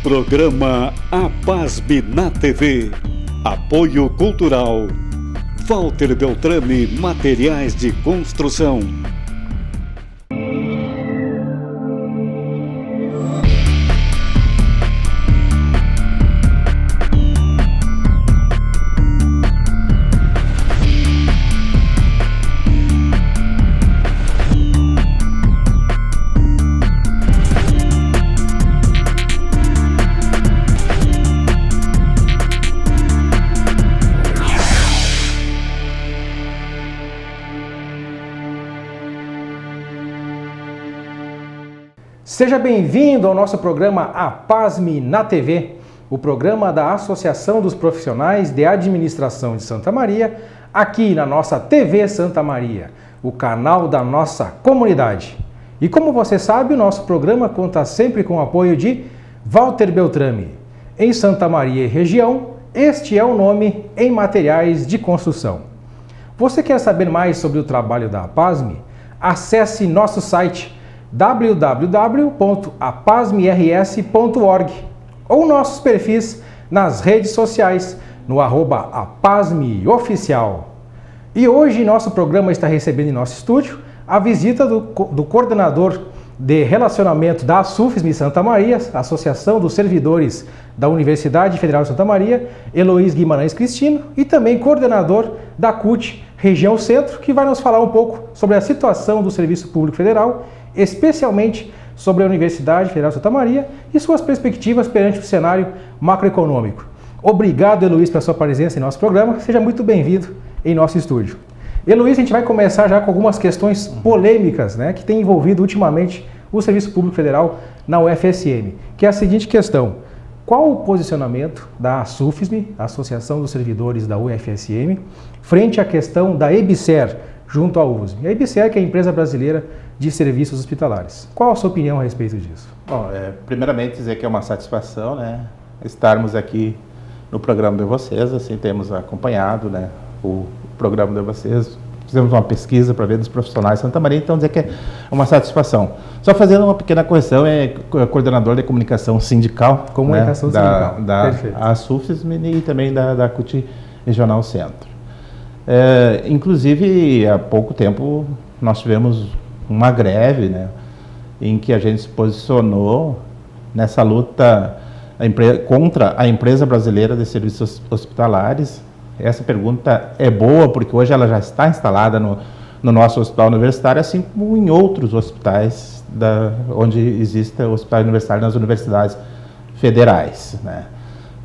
Programa APASM na TV. Apoio Cultural. Walter Beltrame, Materiais de Construção. Seja bem-vindo ao nosso programa APASM na TV, o programa da Associação dos Profissionais de Administração de Santa Maria, aqui na nossa TV Santa Maria, o canal da nossa comunidade. E como você sabe, o nosso programa conta sempre com o apoio de Walter Beltrame. Em Santa Maria e região, este é o nome em materiais de construção. Você quer saber mais sobre o trabalho da APASM? Acesse nosso site www.apasmrs.org ou nossos perfis nas redes sociais no @apasmoficial. E hoje nosso programa está recebendo em nosso estúdio a visita do coordenador de relacionamento da ASUFSM Santa Maria, Associação dos Servidores da Universidade Federal de Santa Maria, Eloís Guimarães Cristino, e também coordenador da CUT Região Centro, que vai nos falar um pouco sobre a situação do Serviço Público Federal, especialmente sobre a Universidade Federal de Santa Maria e suas perspectivas perante o cenário macroeconômico. Obrigado, Eloís, pela sua presença em nosso programa. Seja muito bem-vindo em nosso estúdio. Eloís, a gente vai começar já com algumas questões polêmicas, que tem envolvido ultimamente o Serviço Público Federal na UFSM, que é a seguinte questão: qual o posicionamento da ASUFSM, Associação dos Servidores da UFSM, frente à questão da EBSER junto à UFSM? A EBSER, que é a Empresa Brasileira de Serviços Hospitalares. Qual a sua opinião a respeito disso? Bom, primeiramente dizer que é uma satisfação, estarmos aqui no programa de vocês, assim, temos acompanhado, o programa de vocês, fizemos uma pesquisa para ver dos profissionais de Santa Maria, então dizer que é uma satisfação. Só fazendo uma pequena correção, é coordenador de comunicação sindical, sindical, da ASUFSM e também da CUT Regional Centro. Inclusive, há pouco tempo, nós tivemos uma greve, em que a gente se posicionou nessa luta contra a Empresa Brasileira de Serviços Hospitalares. Essa pergunta é boa porque hoje ela já está instalada no nosso hospital universitário, assim como em outros hospitais onde existe o hospital universitário nas universidades federais.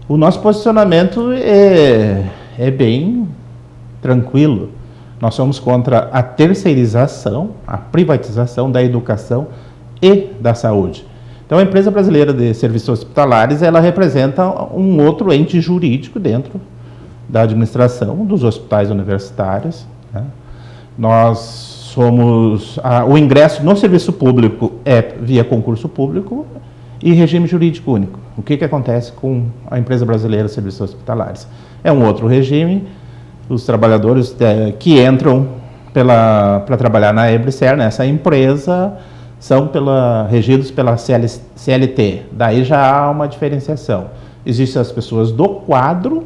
O nosso posicionamento é bem tranquilo. Nós somos contra a terceirização, a privatização da educação e da saúde. Então, a Empresa Brasileira de Serviços Hospitalares, ela representa um outro ente jurídico dentro da administração dos hospitais universitários. Nós somos... o ingresso no serviço público é via concurso público e regime jurídico único. O que acontece com a Empresa Brasileira de Serviços Hospitalares? É um outro regime. Os trabalhadores que entram para trabalhar na EBSER, nessa empresa, são regidos pela CLT. Daí já há uma diferenciação. Existem as pessoas do quadro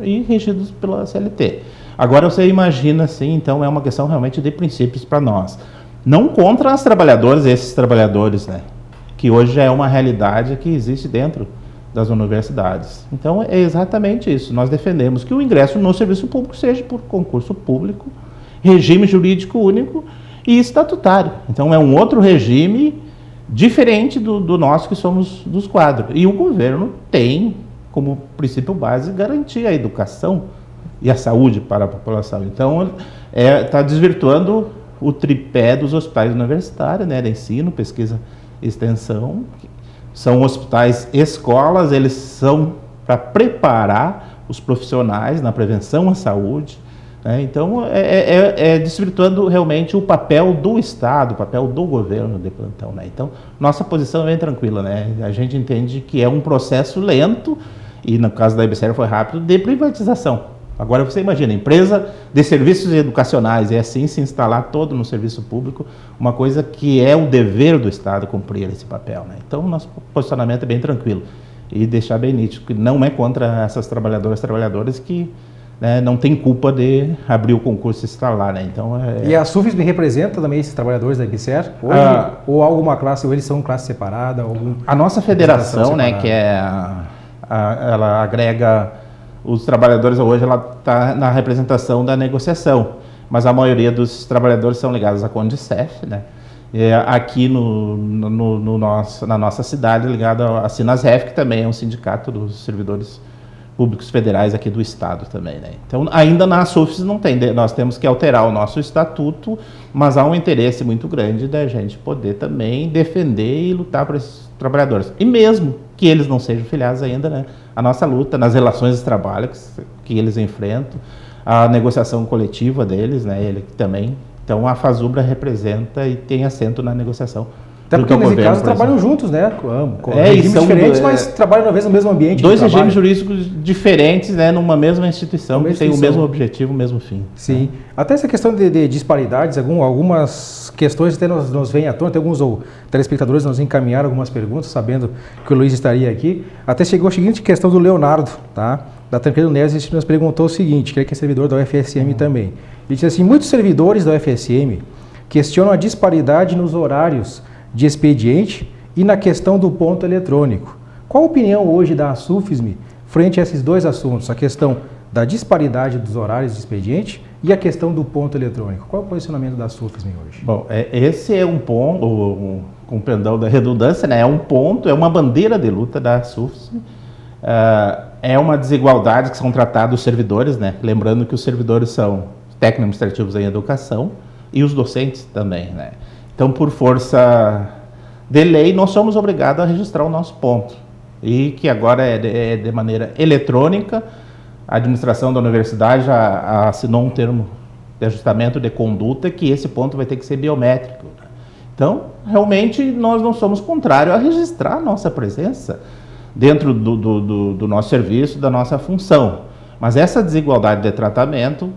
e regidos pela CLT. Agora você imagina assim, então é uma questão realmente de princípios para nós. Não contra os trabalhadores, esses trabalhadores, que hoje já é uma realidade que existe dentro das universidades. Então, é exatamente isso. Nós defendemos que o ingresso no serviço público seja por concurso público, regime jurídico único e estatutário. Então, é um outro regime diferente do nosso, que somos dos quadros. E o governo tem como princípio base garantir a educação e a saúde para a população. Então, está desvirtuando o tripé dos hospitais universitários, de ensino, pesquisa e extensão. São hospitais escolas, eles são para preparar os profissionais na prevenção à saúde. Então, desvirtuando realmente o papel do Estado, o papel do governo de plantão. Então, nossa posição é bem tranquila. A gente entende que é um processo lento, e no caso da EBSER foi rápido, de privatização. Agora você imagina, empresa de serviços educacionais, e assim se instalar todo no serviço público, uma coisa que é o dever do Estado cumprir esse papel. Então, o nosso posicionamento é bem tranquilo. e deixar bem nítido que não é contra essas trabalhadoras que, né, não tem culpa de abrir o concurso e instalar, né? Então, E a SUFESM representa também esses trabalhadores da EBSER? Ou alguma classe, ou eles são classe separada? A nossa federação, né, que ela agrega os trabalhadores, hoje ela está na representação da negociação, mas a maioria dos trabalhadores são ligados à Condicef, né? Aqui na nossa cidade, ligado à Sinasref, que também é um sindicato dos servidores públicos federais aqui do estado também, né? Então, ainda na SUFES não tem, nós temos que alterar o nosso estatuto, mas há um interesse muito grande da gente poder também defender e lutar por esses trabalhadores. E mesmo que eles não sejam filiados ainda, né? A nossa luta nas relações de trabalho que eles enfrentam, a negociação coletiva deles, né? Ele também. Então, a FASUBRA representa e tem assento na negociação. Até porque, nesse caso, trabalham juntos, né? Com regimes diferentes, mas trabalham, às vezes, no mesmo ambiente. Dois regimes jurídicos diferentes, né? Numa mesma instituição, que tem o mesmo objetivo, o mesmo fim. Sim. Até essa questão de disparidades, algumas questões até nos vêm à tona. Tem alguns telespectadores nos encaminharam algumas perguntas, sabendo que o Luiz estaria aqui. Até chegou a seguinte questão do Leonardo, tá? Da Tancredo Neves, que nos perguntou o seguinte, que ele é servidor da UFSM também. Ele disse assim: muitos servidores da UFSM questionam a disparidade nos horários de expediente e na questão do ponto eletrônico. Qual a opinião hoje da SUFESM frente a esses dois assuntos? A questão da disparidade dos horários de expediente e a questão do ponto eletrônico. Qual é o posicionamento da SUFESM hoje? Bom, esse é um ponto, com perdão da redundância, né? É um ponto, é uma bandeira de luta da SUFESM. É uma desigualdade que são tratados os servidores, né? Lembrando que os servidores são técnicos administrativos em educação e os docentes também, né? Então, por força de lei, nós somos obrigados a registrar o nosso ponto. E que agora é de maneira eletrônica. A administração da universidade já assinou um termo de ajustamento de conduta que esse ponto vai ter que ser biométrico. Então, realmente, nós não somos contrários a registrar a nossa presença dentro do nosso serviço, da nossa função. Mas essa desigualdade de tratamento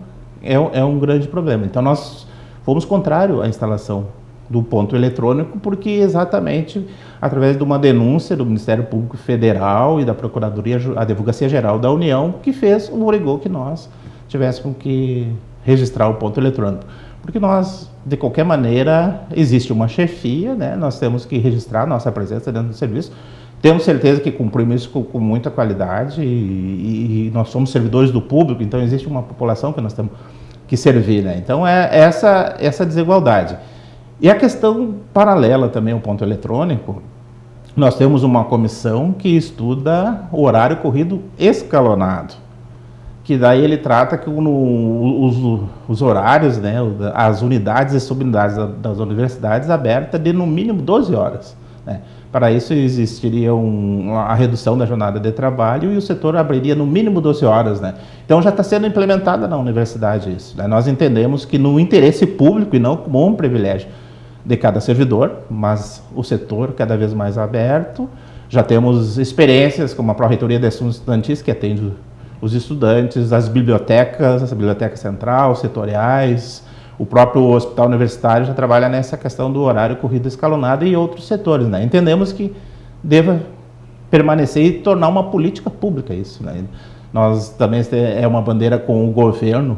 é um grande problema. Então, nós fomos contrários à instalação do ponto eletrônico, porque exatamente através de uma denúncia do Ministério Público Federal e da Procuradoria, a Advocacia Geral da União, que obrigou que nós tivéssemos que registrar o ponto eletrônico. Porque nós, de qualquer maneira, existe uma chefia, né? Nós temos que registrar a nossa presença dentro do serviço. Temos certeza que cumprimos isso com muita qualidade e nós somos servidores do público, então existe uma população que nós temos que servir, né? Então é essa desigualdade. E a questão paralela também ao ponto eletrônico, nós temos uma comissão que estuda o horário corrido escalonado, que daí ele trata que os horários, né, as unidades e subunidades das universidades abertas de no mínimo 12 horas, né? Para isso existiria a redução da jornada de trabalho e o setor abriria no mínimo 12 horas, né? Então já está sendo implementada na universidade isso, né? Nós entendemos que no interesse público e não como um privilégio de cada servidor, mas o setor cada vez mais aberto. Já temos experiências como a Pró-Reitoria de Assuntos Estudantis, que atende os estudantes, as bibliotecas, a Biblioteca Central, setoriais, o próprio Hospital Universitário já trabalha nessa questão do horário corrido escalonado e outros setores, né? Entendemos que deva permanecer e tornar uma política pública isso, né? Nós também é uma bandeira com o governo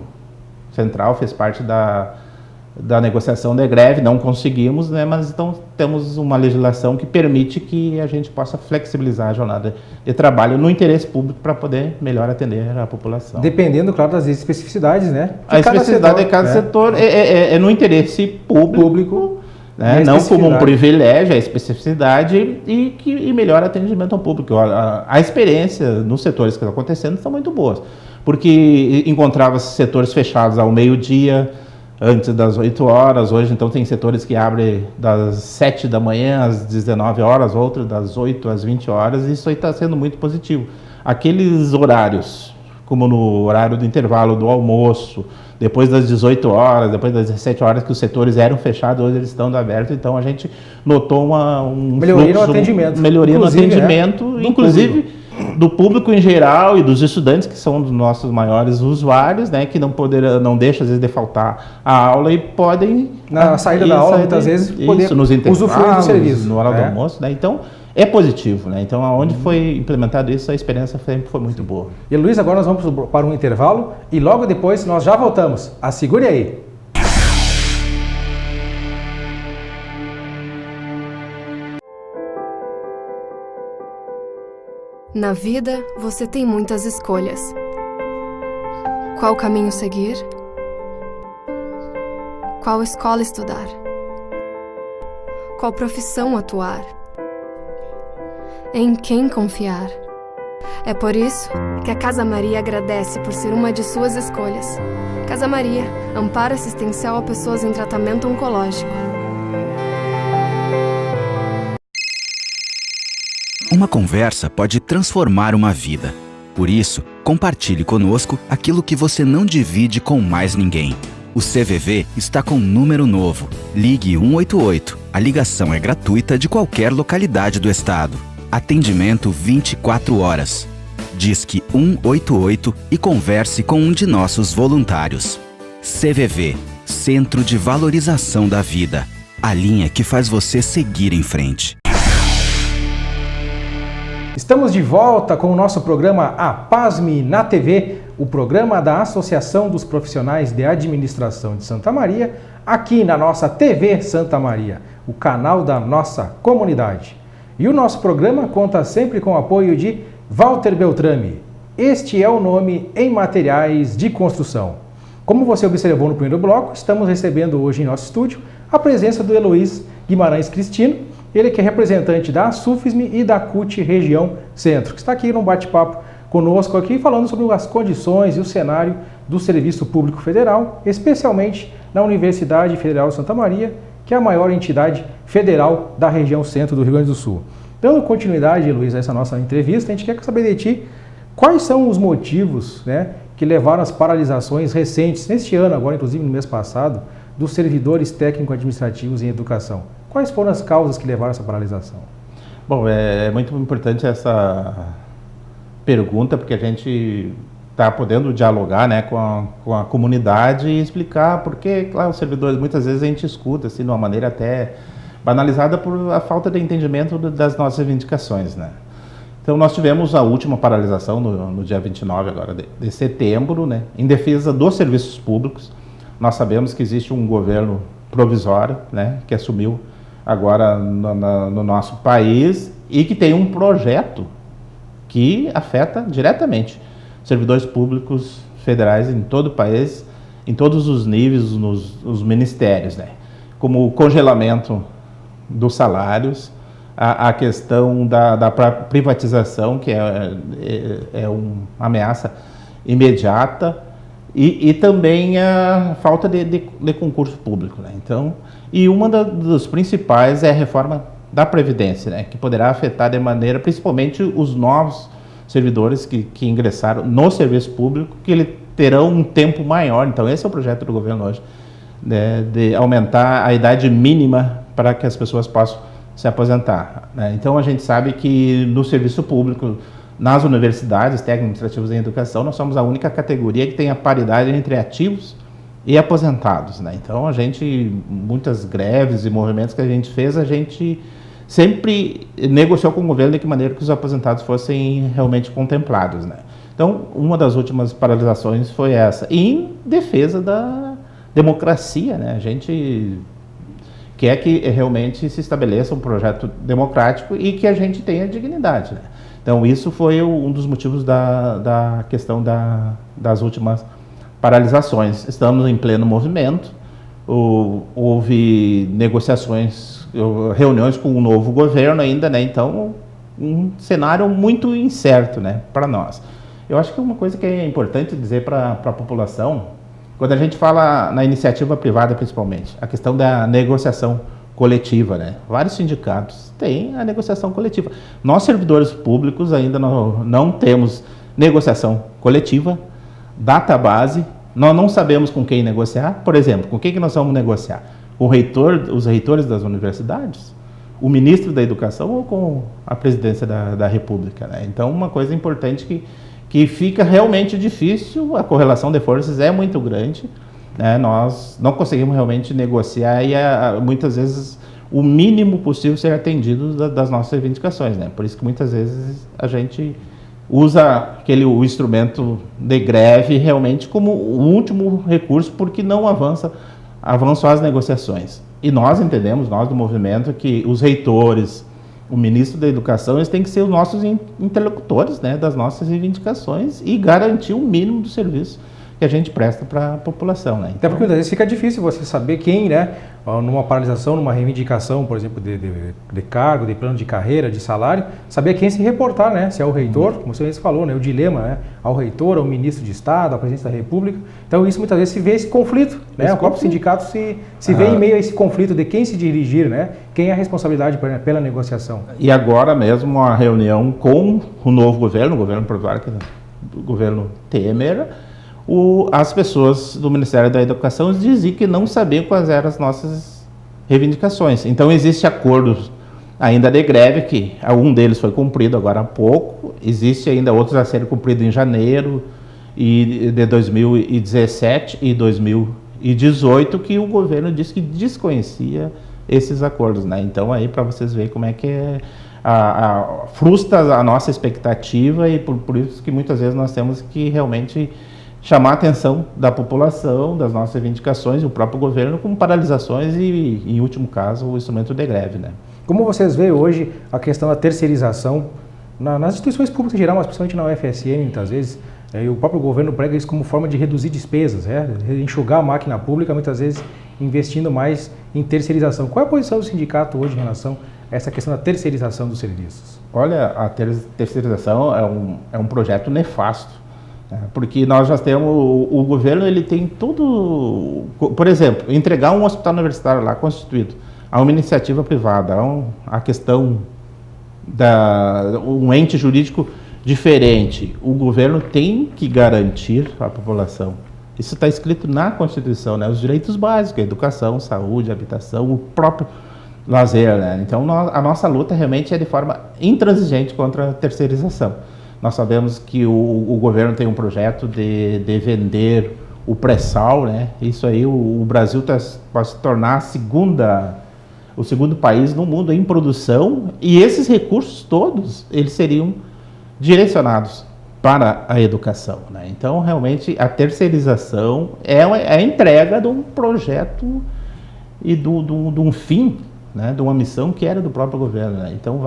central, fez parte da negociação da greve, não conseguimos, né? Mas então temos uma legislação que permite que a gente possa flexibilizar a jornada de trabalho no interesse público para poder melhor atender a população. Dependendo, claro, das especificidades, né? A especificidade de cada setor é no interesse público, né? Não como um privilégio, a especificidade e melhor atendimento ao público. A experiência nos setores que estão acontecendo estão muito boas, porque encontrava-se setores fechados ao meio-dia, antes das 8 horas, hoje então tem setores que abrem das 7 da manhã às 19 horas, outros das 8 às 20 horas, e isso aí está sendo muito positivo. Aqueles horários, como no horário do intervalo do almoço, depois das 18 horas, depois das 17 horas que os setores eram fechados, hoje eles estão abertos, então a gente notou melhoria no atendimento. Melhoria no atendimento, inclusive do público em geral e dos estudantes, que são os nossos maiores usuários, né, que não deixam, às vezes, de faltar a aula e podem... Na saída da aula, muitas vezes, poder nos usufruir do serviço. No hora do almoço, né? Então, é positivo, né? Então, aonde foi implementado isso, a experiência sempre foi muito boa. E Luiz, agora nós vamos para um intervalo e logo depois nós já voltamos. Segure aí. Na vida, você tem muitas escolhas. Qual caminho seguir? Qual escola estudar? Qual profissão atuar? Em quem confiar? É por isso que a Casa Maria agradece por ser uma de suas escolhas. Casa Maria, amparo assistencial a pessoas em tratamento oncológico. Uma conversa pode transformar uma vida. Por isso, compartilhe conosco aquilo que você não divide com mais ninguém. O CVV está com um número novo. Ligue 188. A ligação é gratuita de qualquer localidade do estado. Atendimento 24 horas. Disque 188 e converse com um de nossos voluntários. CVV, Centro de Valorização da Vida. A linha que faz você seguir em frente. Estamos de volta com o nosso programa APASME na TV, o programa da Associação dos Profissionais de Administração de Santa Maria, aqui na nossa TV Santa Maria, o canal da nossa comunidade. E o nosso programa conta sempre com o apoio de Walter Beltrame. Este é o nome em materiais de construção. Como você observou no primeiro bloco, estamos recebendo hoje em nosso estúdio a presença do Heloís Guimarães Cristino, ele que é representante da SUFSM e da CUT Região Centro, que está aqui num bate-papo conosco aqui, falando sobre as condições e o cenário do Serviço Público Federal, especialmente na Universidade Federal de Santa Maria, que é a maior entidade federal da região centro do Rio Grande do Sul. Dando continuidade, Luiz, a essa nossa entrevista, a gente quer saber de ti quais são os motivos, né, que levaram às paralisações recentes, neste ano, agora inclusive no mês passado, dos servidores técnico-administrativos em educação. Quais foram as causas que levaram a essa paralisação? Bom, é muito importante essa pergunta, porque a gente está podendo dialogar, né, com a comunidade e explicar porque, claro, os servidores, muitas vezes a gente escuta assim, de uma maneira até banalizada por a falta de entendimento das nossas reivindicações, né? Então, nós tivemos a última paralisação no dia 29 agora de setembro, né, em defesa dos serviços públicos. Nós sabemos que existe um governo provisório, né, que assumiu agora no nosso país e que tem um projeto que afeta diretamente servidores públicos federais em todo o país, em todos os níveis, nos ministérios, né? Como o congelamento dos salários, a questão da privatização, que é uma ameaça imediata, e também a falta de concurso público, né? Então, e uma dos principais é a reforma da Previdência, né? Que poderá afetar de maneira, principalmente os novos servidores que ingressaram no serviço público, que ele terão um tempo maior. Então, esse é o projeto do governo hoje, né? De aumentar a idade mínima para que as pessoas possam se aposentar, né? Então, a gente sabe que no serviço público, nas universidades técnico-administrativas em educação, nós somos a única categoria que tem a paridade entre ativos e aposentados, né? Então, muitas greves e movimentos que a gente fez, a gente sempre negociou com o governo de que maneira que os aposentados fossem realmente contemplados, né? Então, uma das últimas paralisações foi essa, em defesa da democracia, né? A gente quer que realmente se estabeleça um projeto democrático e que a gente tenha dignidade, né? Então, isso foi um dos motivos da questão das últimas paralisações. Estamos em pleno movimento, houve negociações, reuniões com o novo governo ainda, né? Então, um cenário muito incerto, né, para nós. Eu acho que uma coisa que é importante dizer para a população, quando a gente fala na iniciativa privada principalmente, a questão da negociação coletiva, né? Vários sindicatos têm a negociação coletiva. Nós, servidores públicos, ainda não temos negociação coletiva, database, nós não sabemos com quem negociar. Por exemplo, com quem que nós vamos negociar? Com os reitores das universidades? O ministro da Educação ou com a presidência da República, né? Então, uma coisa importante que fica realmente difícil, a correlação de forças é muito grande, né? Nós não conseguimos realmente negociar e muitas vezes o mínimo possível ser atendido das nossas reivindicações, né? Por isso que muitas vezes a gente usa o instrumento de greve realmente como o último recurso, porque não avançam as negociações. E nós entendemos, nós do movimento, que os reitores, o ministro da Educação, eles têm que ser os nossos interlocutores, né, das nossas reivindicações e garantir o mínimo do serviço que a gente presta para a população, né? Então, até porque às vezes fica difícil você saber quem, né, numa paralisação, numa reivindicação, por exemplo, de cargo, de plano de carreira, de salário, saber quem se reportar, né? Se é o reitor, como você falou, né, o dilema, né, ao reitor, ao ministro de Estado, à presidência da República. Então isso muitas vezes se vê esse conflito, né? O próprio sindicato se vê em meio a esse conflito de quem se dirigir, né? Quem é a responsabilidade pela negociação. E agora mesmo a reunião com o novo governo, o governo provisório, o governo Temer, as pessoas do Ministério da Educação diziam que não sabiam quais eram as nossas reivindicações. Então, existem acordos ainda de greve, que um deles foi cumprido agora há pouco, existe ainda outros a serem cumpridos em janeiro de 2017 e 2018, que o governo disse que desconhecia esses acordos, né? Então, aí para vocês verem como é que frustra a nossa expectativa, e por isso que muitas vezes nós temos que realmente chamar a atenção da população, das nossas reivindicações e o próprio governo com paralisações e, em último caso, o instrumento de greve, né? Como vocês veem hoje a questão da terceirização nas instituições públicas em geral, mas principalmente na UFSM, muitas vezes, e o próprio governo prega isso como forma de reduzir despesas, enxugar a máquina pública, muitas vezes investindo mais em terceirização. Qual é a posição do sindicato hoje em relação a essa questão da terceirização dos serviços? Olha, a terceirização é um projeto nefasto. Porque nós já temos, o governo ele tem tudo, por exemplo, entregar um hospital universitário lá constituído a uma iniciativa privada, a questão um ente jurídico diferente, o governo tem que garantir à população. Isso está escrito na Constituição, né? Os direitos básicos, a educação, saúde, habitação, o próprio lazer, né? Então a nossa luta realmente é de forma intransigente contra a terceirização. Nós sabemos que o governo tem um projeto de vender o pré-sal, né? Isso aí, o Brasil pode se tornar o segundo país no mundo em produção, e esses recursos todos, eles seriam direcionados para a educação, né? Então, realmente, a terceirização é a entrega de um projeto e de um fim, né? De uma missão que era do próprio governo, né? Então,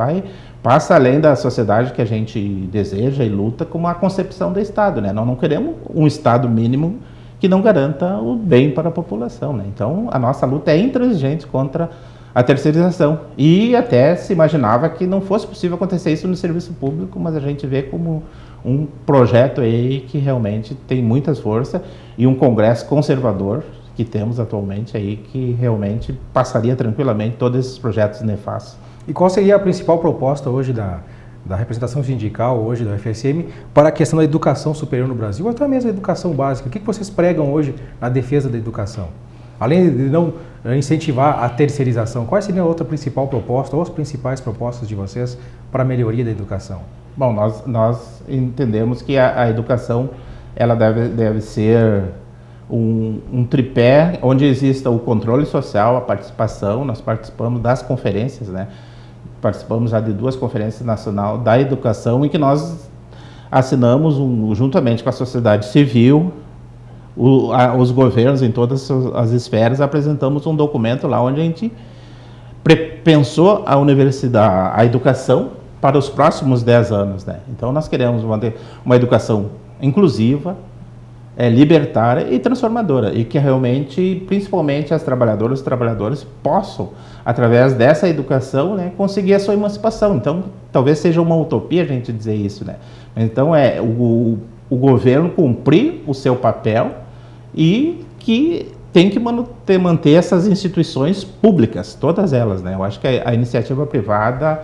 passa além da sociedade que a gente deseja e luta com a concepção do Estado, né? Nós não queremos um Estado mínimo que não garanta o bem para a população, né? Então, a nossa luta é intransigente contra a terceirização. E até se imaginava que não fosse possível acontecer isso no serviço público, mas a gente vê como um projeto aí que realmente tem muitas forças, e um Congresso conservador que temos atualmente aí, que realmente passaria tranquilamente todos esses projetos nefastos. E qual seria a principal proposta hoje da representação sindical, hoje da UFSM, para a questão da educação superior no Brasil, ou até mesmo a educação básica? O que vocês pregam hoje na defesa da educação? Além de não incentivar a terceirização, qual seria a outra principal proposta, ou as principais propostas de vocês para a melhoria da educação? Bom, nós entendemos que a educação ela deve ser um tripé onde exista o controle social, a participação. Nós participamos das conferências, né? Participamos já de 2 conferências nacionais da educação, em que nós assinamos, juntamente com a sociedade civil, os governos em todas as esferas, apresentamos um documento lá onde a gente pensou a universidade, a educação para os próximos 10 anos, né? Então nós queremos manter uma educação inclusiva, libertária e transformadora, e que realmente, principalmente as trabalhadoras e trabalhadores possam, através dessa educação, né, conseguir a sua emancipação. Então, talvez seja uma utopia a gente dizer isso, né? Então, o governo cumprir o seu papel e que tem que manter essas instituições públicas, todas elas, né? Eu acho que a iniciativa privada,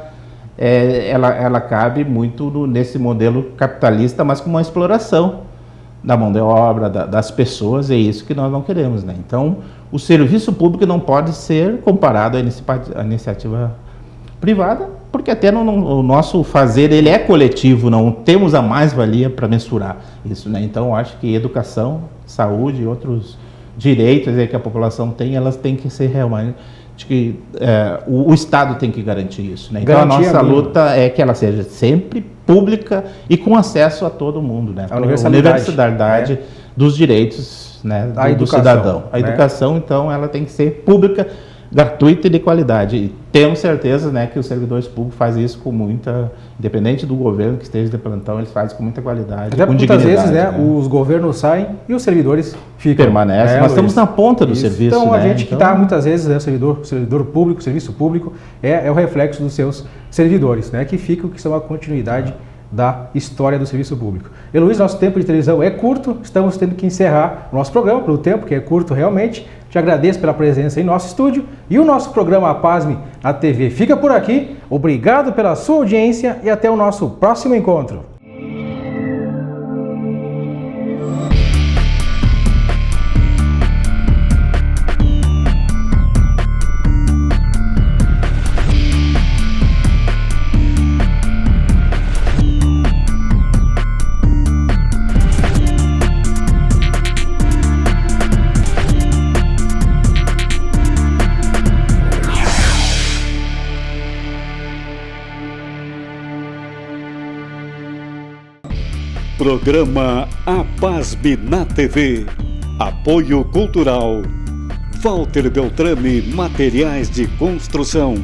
ela cabe muito nesse modelo capitalista, mas com uma exploração da mão de obra, das pessoas, é isso que nós não queremos, né? Então, o serviço público não pode ser comparado à iniciativa privada, porque até o nosso fazer, ele é coletivo, não temos a mais-valia para mensurar isso, né? Então, eu acho que educação, saúde e outros direitos aí que a população tem, elas têm que ser realmente Acho que o Estado tem que garantir isso, né? Então a nossa luta é que ela seja sempre pública e com acesso a todo mundo, né? A universalidade dos direitos, né, do cidadão. A educação, então, ela tem que ser pública, gratuita e de qualidade. E temos certeza, né, que os servidores públicos fazem isso com muita, independente do governo que esteja de plantão, eles fazem com muita qualidade. Até com muitas vezes, né, os governos saem e os servidores ficam. Permanecem. Nós estamos na ponta do serviço. Então, né? a gente que está muitas vezes, né, servidor público, serviço público, é o reflexo dos seus servidores, né, que ficam, que são a continuidade da história do serviço público. Luiz, nosso tempo de televisão é curto, estamos tendo que encerrar o nosso programa pelo tempo, que é curto realmente. Te agradeço pela presença em nosso estúdio e o nosso programa APASME na TV fica por aqui. Obrigado pela sua audiência e até o nosso próximo encontro. Programa APASME na TV. Apoio Cultural. Walter Beltrame Materiais de Construção.